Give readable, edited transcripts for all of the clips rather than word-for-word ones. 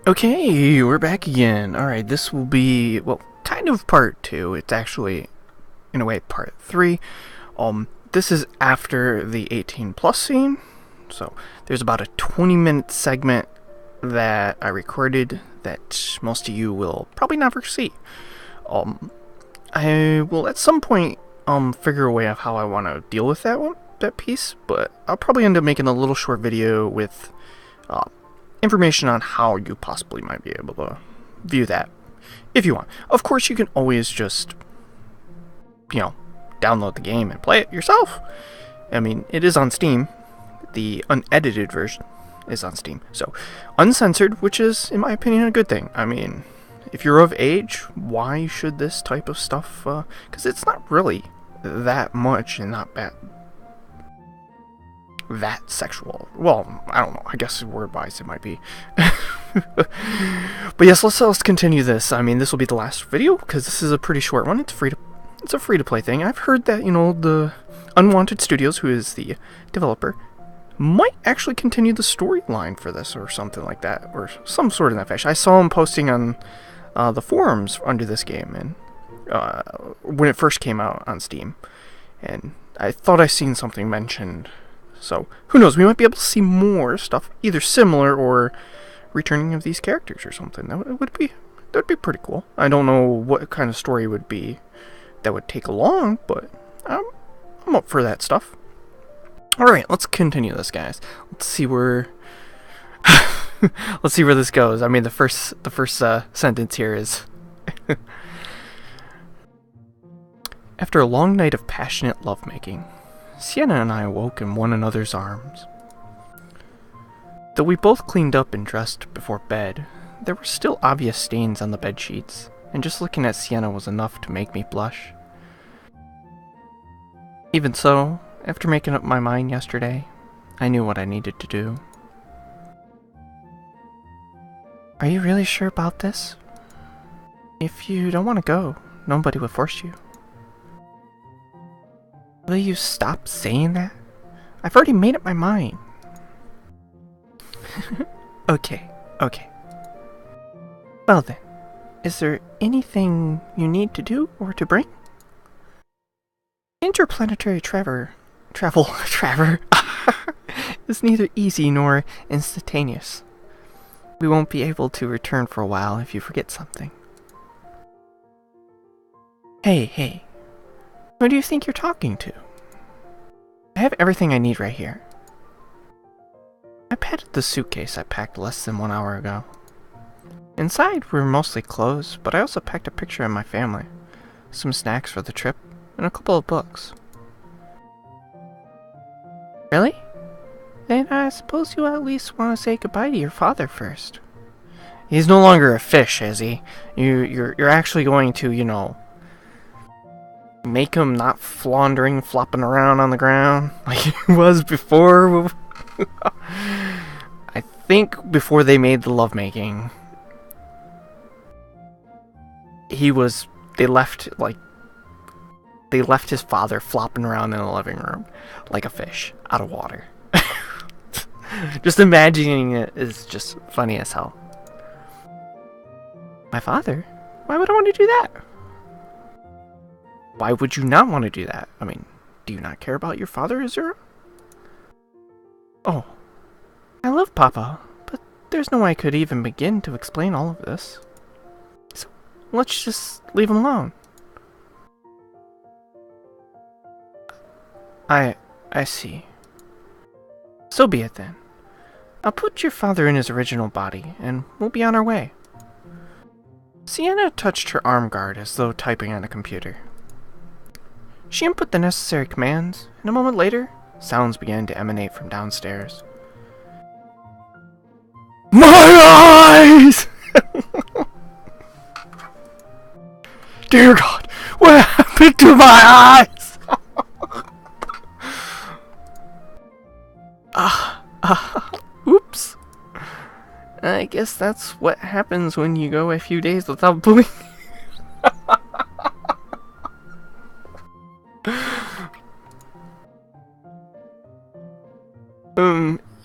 Okay, we're back again. Alright, this will be, well, kind of part 2. It's actually, in a way, part 3. This is after the 18 plus scene. So, there's about a 20-minute segment that I recorded that most of you will probably never see. I will at some point, figure a way of how I want to deal with that piece, but I'll probably end up making a little short video with, information on how you possibly might be able to view that if you want. Of course, you can always just, download the game and play it yourself. I mean, it is on Steam. The unedited version is on Steam. So, uncensored, which is, in my opinion, a good thing. I mean, if you're of age, why should this type of stuff, because it's not really that much and not that sexual. Well, I don't know. I guess word-wise it might be. But yes, let's continue this. I mean, this will be the last video because this is a pretty short one. It's a free-to-play thing. I've heard that, the Unwanted Studios, who is the developer, might actually continue the storyline for this or something like that, or some sort of that fashion. I saw him posting on the forums under this game, and when it first came out on Steam, and I thought I seen something mentioned. So, who knows, we might be able to see more stuff, either similar or returning of these characters or something. That would be pretty cool. I don't know what kind of story would be that would take long, but I'm up for that stuff. Alright, let's continue this, guys. Let's see where let's see where this goes. I mean, the first sentence here is after a long night of passionate lovemaking, Sienna and I awoke in one another's arms. Though we both cleaned up and dressed before bed, there were still obvious stains on the bedsheets, and just looking at Sienna was enough to make me blush. Even so, after making up my mind yesterday, I knew what I needed to do. Are you really sure about this? If you don't want to go, nobody will force you. Will you stop saying that? I've already made up my mind. Okay. Well then, is there anything you need to do or to bring? Interplanetary travel is neither easy nor instantaneous. We won't be able to return for a while if you forget something. Hey. Who do you think you're talking to? I have everything I need right here. I patted the suitcase I packed less than 1 hour ago. Inside were mostly clothes, but I also packed a picture of my family, some snacks for the trip, and a couple of books. Really? Then I suppose you at least want to say goodbye to your father first. He's no longer a fish, is he? You're actually going to, make him not flopping around on the ground like he was before. I think before they made the lovemaking, they left his father flopping around in the living room like a fish out of water. Just imagining it is just funny as hell. My father? Why would I want to do that? Why would you not want to do that? I mean, do you not care about your father, Azura? Oh, I love Papa, but there's no way I could even begin to explain all of this. So, let's just leave him alone. I see. So be it then. I'll put your father in his original body, and we'll be on our way. Sienna touched her arm guard as though typing on a computer. She input the necessary commands, and a moment later, sounds began to emanate from downstairs. My eyes! Dear God, what happened to my eyes? Oops. I guess that's what happens when you go a few days without blinking.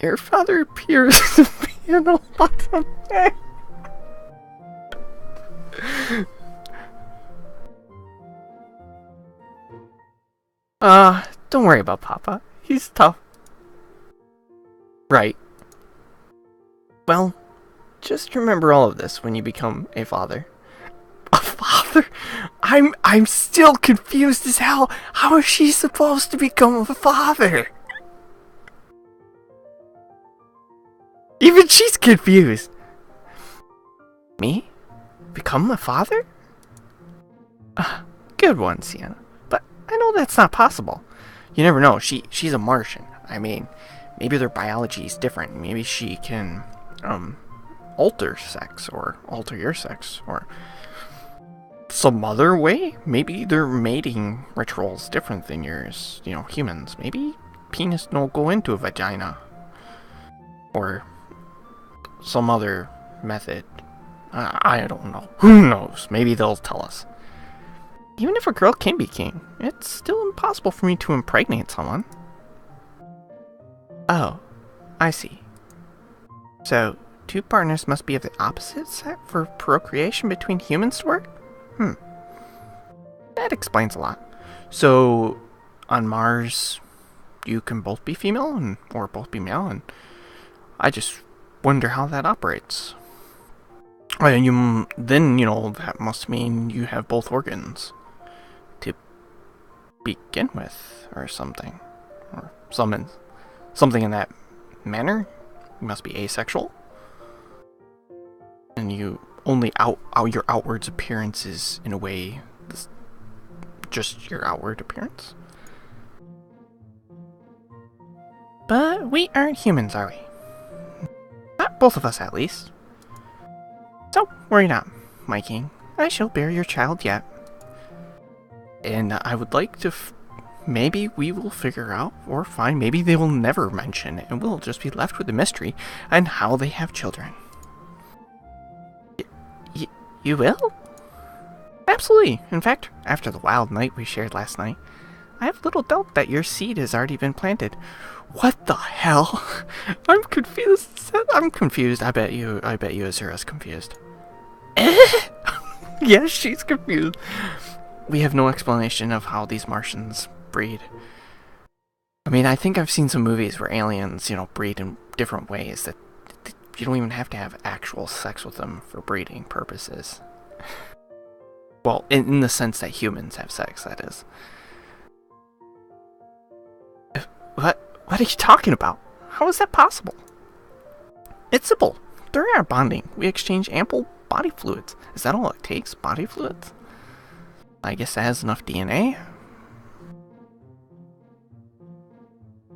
Your father appears to be in a lot of pain. Don't worry about Papa. He's tough. Right. Well, just remember all of this when you become a father. A father? I'm still confused as hell. How is she supposed to become a father? Even she's confused. Me? Become a father? Good one, Sienna. But I know that's not possible. You never know. She's a Martian. I mean, maybe their biology is different. Maybe she can, alter sex or alter your sex or some other way. Maybe their mating ritual's different than yours. You know, humans. Maybe penis don't go into a vagina or some other method. I don't know. Who knows? Maybe they'll tell us. Even if a girl can be king, it's still impossible for me to impregnate someone. Oh, I see. So, two partners must be of the opposite sex for procreation between humans to work? That explains a lot. So, on Mars, you can both be female or both be male, and I just wonder how that operates. Then, that must mean you have both organs to begin with, or something. Or something in that manner. You must be asexual. And you only your outwards appearance is, in a way, just your outward appearance. But we aren't humans, are we? Not both of us, at least. So, worry not, my king. I shall bear your child yet. And I would like to maybe we will figure out or find, maybe they will never mention, and we'll just be left with the mystery and how they have children. You will? Absolutely. In fact, after the wild night we shared last night, I have little doubt that your seed has already been planted. What the hell? I'm confused. I bet you Azura's confused. Yes, she's confused. We have no explanation of how these Martians breed. I mean, I think I've seen some movies where aliens, breed in different ways that you don't even have to have actual sex with them for breeding purposes. Well, in the sense that humans have sex, that is. What are you talking about? How is that possible? It's simple. During our bonding, we exchange ample body fluids. Is that all it takes? Body fluids? I guess that has enough DNA.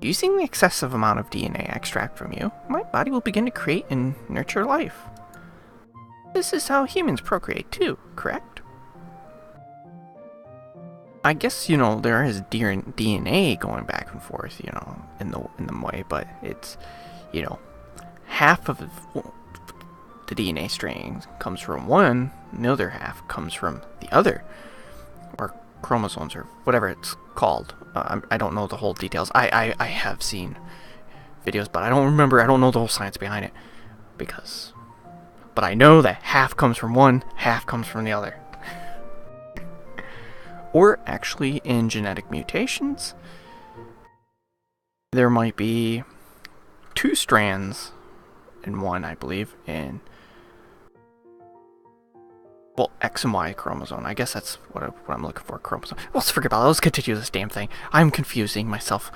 Using the excessive amount of DNA I extract from you, my body will begin to create and nurture life. This is how humans procreate too, correct? I guess, there is DNA going back and forth, in the way, but it's, half of the DNA string comes from one, and the other half comes from the other, or chromosomes, or whatever it's called. I don't know the whole details. I have seen videos, but I don't know the whole science behind it, but I know that half comes from one, half comes from the other. Or actually, in genetic mutations, there might be 2 strands in one, I believe, in, well, X and Y chromosome. I guess that's what I'm looking for, chromosome. Let's forget about it. Let's continue this damn thing. I'm confusing myself.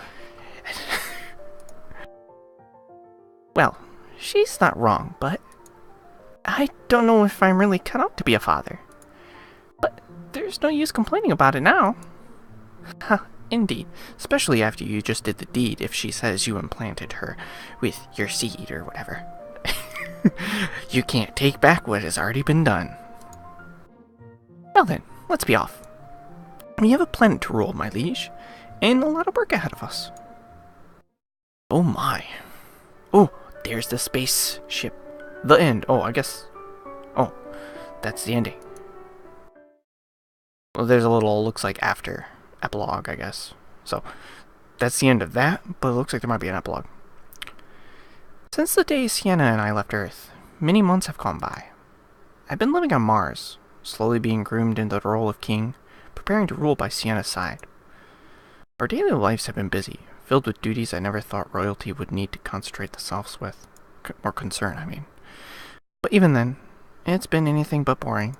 Well, she's not wrong, but I don't know if I'm really cut out to be a father. But there's no use complaining about it now. Huh, indeed. Especially after you just did the deed, if she says you implanted her with your seed or whatever. You can't take back what has already been done. Well then, let's be off. We have a planet to rule, my liege, and a lot of work ahead of us. Oh my. Oh, there's the spaceship. The end. Oh, I guess. Oh, that's the ending. Well, there's a little, looks like after epilogue, I guess. So, that's the end of that, but it looks like there might be an epilogue. Since the day Sienna and I left Earth, many months have gone by. I've been living on Mars, slowly being groomed into the role of king, preparing to rule by Sienna's side. Our daily lives have been busy, filled with duties I never thought royalty would need to concentrate themselves with. Or concern, I mean. But even then, it's been anything but boring.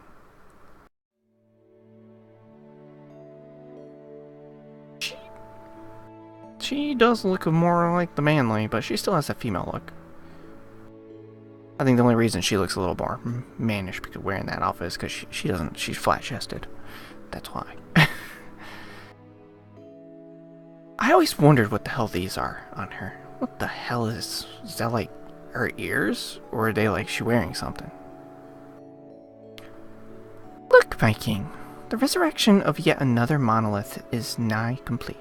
She does look more like the manly, but she still has a female look. I think the only reason she looks a little more mannish because wearing that outfit is because she's flat-chested. That's why. I always wondered what the hell these are on her. What the hell is that, like her ears? Or are they like she wearing something? Look, my king. The resurrection of yet another monolith is nigh complete.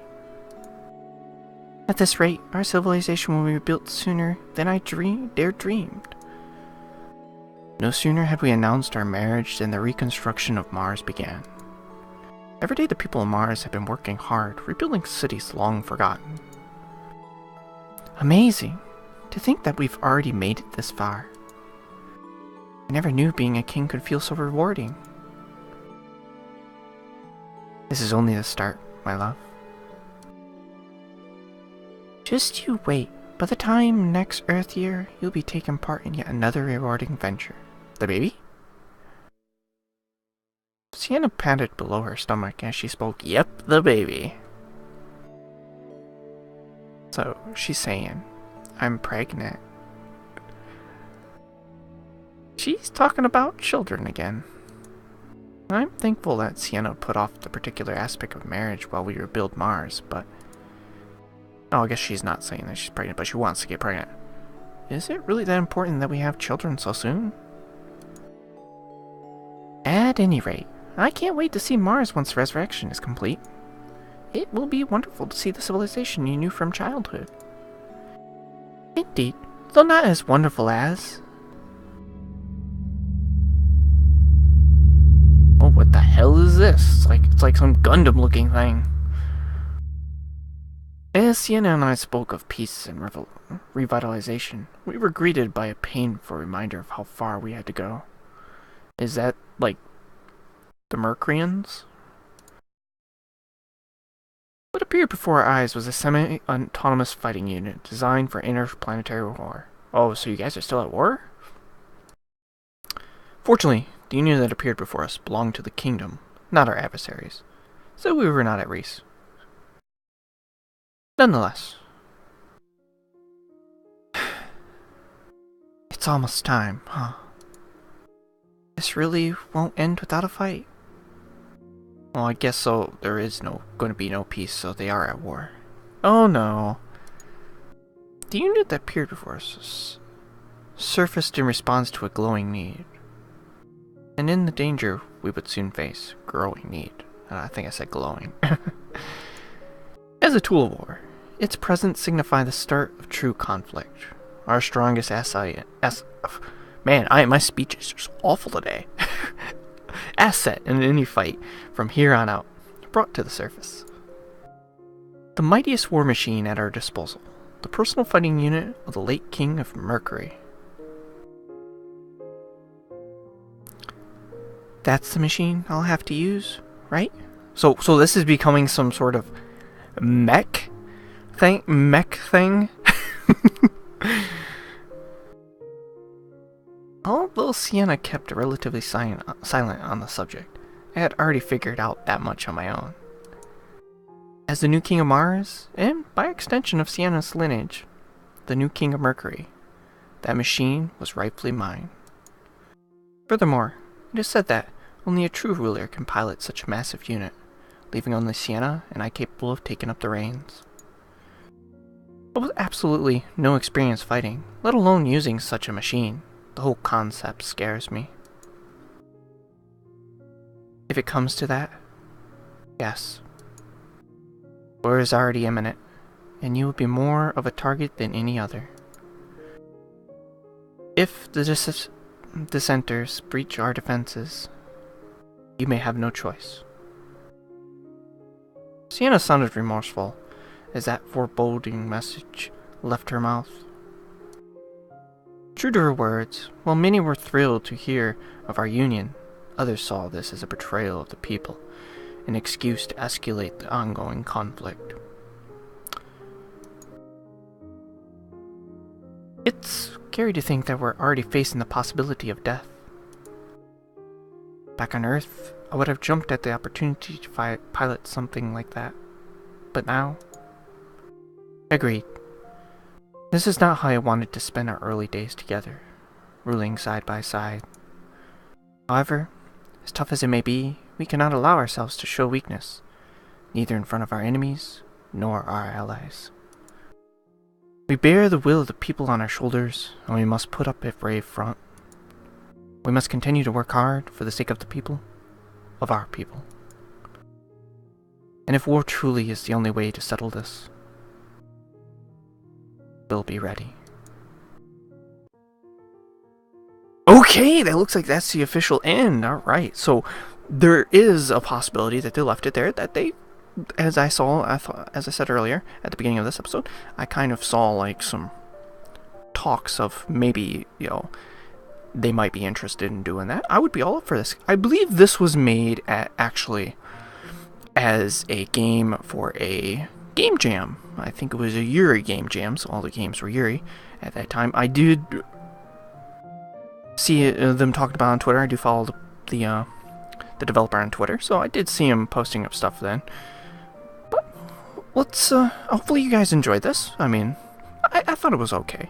At this rate, our civilization will be rebuilt sooner than I dared dreamed. No sooner had we announced our marriage than the reconstruction of Mars began. Every day the people of Mars have been working hard, rebuilding cities long forgotten. Amazing! To think that we've already made it this far. I never knew being a king could feel so rewarding. This is only the start, my love. Just you wait. By the time next Earth year, you'll be taking part in yet another rewarding venture. The baby? Sienna patted below her stomach as she spoke. Yep, the baby. So, she's saying, I'm pregnant. She's talking about children again. I'm thankful that Sienna put off the particular aspect of marriage while we rebuild Mars, but... Oh, I guess she's not saying that she's pregnant, but she wants to get pregnant. Is it really that important that we have children so soon? At any rate, I can't wait to see Mars once the resurrection is complete. It will be wonderful to see the civilization you knew from childhood. Indeed, though not as wonderful as... Oh, what the hell is this? It's like some Gundam-looking thing. As Sienna and I spoke of peace and revitalization, we were greeted by a painful reminder of how far we had to go. Is that, like, the Mercuryans? What appeared before our eyes was a semi-autonomous fighting unit designed for interplanetary war. Oh, so you guys are still at war? Fortunately, the unit that appeared before us belonged to the kingdom, not our adversaries, so we were not at risk. Nonetheless, it's almost time, huh? This really won't end without a fight. Well, I guess so. There is going to be no peace, so they are at war. Oh no. The unit that appeared before us surfaced in response to a glowing need. And in the danger we would soon face, growing need. I think I said glowing. As a tool of war, its presence signified the start of true conflict. Our strongest my speech is just awful today. Asset in any fight from here on out, brought to the surface. The mightiest war machine at our disposal, the personal fighting unit of the late King of Mercury. That's the machine I'll have to use, right? So this is becoming some sort of mech thing? Although Sienna kept relatively silent on the subject, I had already figured out that much on my own. As the new King of Mars, and by extension of Sienna's lineage, the new King of Mercury, that machine was rightfully mine. Furthermore, it is said that only a true ruler can pilot such a massive unit, leaving only Sienna and I capable of taking up the reins. But with absolutely no experience fighting, let alone using such a machine, the whole concept scares me. If it comes to that, yes. War is already imminent, and you will be more of a target than any other. If the dissenters breach our defenses, you may have no choice. Sienna sounded remorseful as that foreboding message left her mouth. True to her words, while many were thrilled to hear of our union, Others saw this as a betrayal of the people, an excuse to escalate the ongoing conflict. It's scary to think that we're already facing the possibility of death. Back on Earth, I would have jumped at the opportunity to pilot something like that. But now... Agreed. This is not how I wanted to spend our early days together, ruling side by side. However, as tough as it may be, we cannot allow ourselves to show weakness, neither in front of our enemies, nor our allies. We bear the will of the people on our shoulders, and we must put up a brave front. We must continue to work hard for the sake of the people, of our people. And if war truly is the only way to settle this, we'll be ready. Okay, that looks like that's the official end. Alright, so there is a possibility that they left it there, that they, as I said earlier, at the beginning of this episode, I kind of saw like some talks of maybe, they might be interested in doing that. I would be all up for this. I believe this was made actually as a game for a game jam. I think it was a Yuri game jam, so all the games were Yuri at that time. I did see them talked about on Twitter. I do follow the developer on Twitter, so I did see him posting up stuff then. But let's hopefully you guys enjoyed this. I mean, I thought it was okay.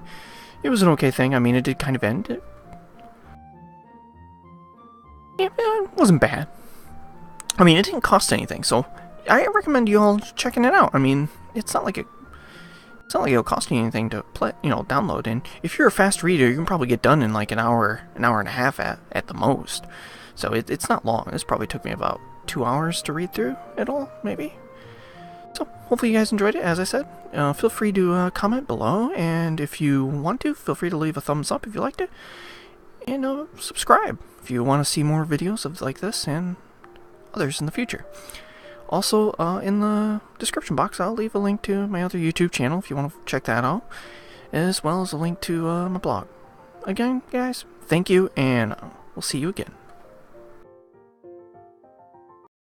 It was an okay thing. I mean, it did kind of end. It wasn't bad. I mean, it didn't cost anything, so I recommend you all checking it out. I mean, it's not like it'll cost you anything to play, download. And if you're a fast reader, you can probably get done in like an hour and a half at the most. So it's not long. This probably took me about 2 hours to read through it all, maybe. So hopefully you guys enjoyed it. As I said, feel free to comment below, and if you want to, feel free to leave a thumbs up if you liked it, and subscribe if you want to see more videos of like this and others in the future. Also, in the description box, I'll leave a link to my other YouTube channel if you want to check that out, as well as a link to my blog. Again, guys, thank you, and we'll see you again.